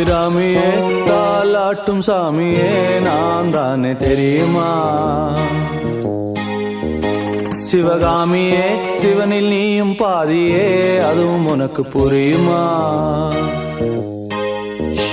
அபிராமியே தாலாட்டும் சாமியே நான் தானே தெரியுமா? சிவகாமியே சிவனில் நீயும் பாதியே அதுவும் உனக்கு புரியுமா?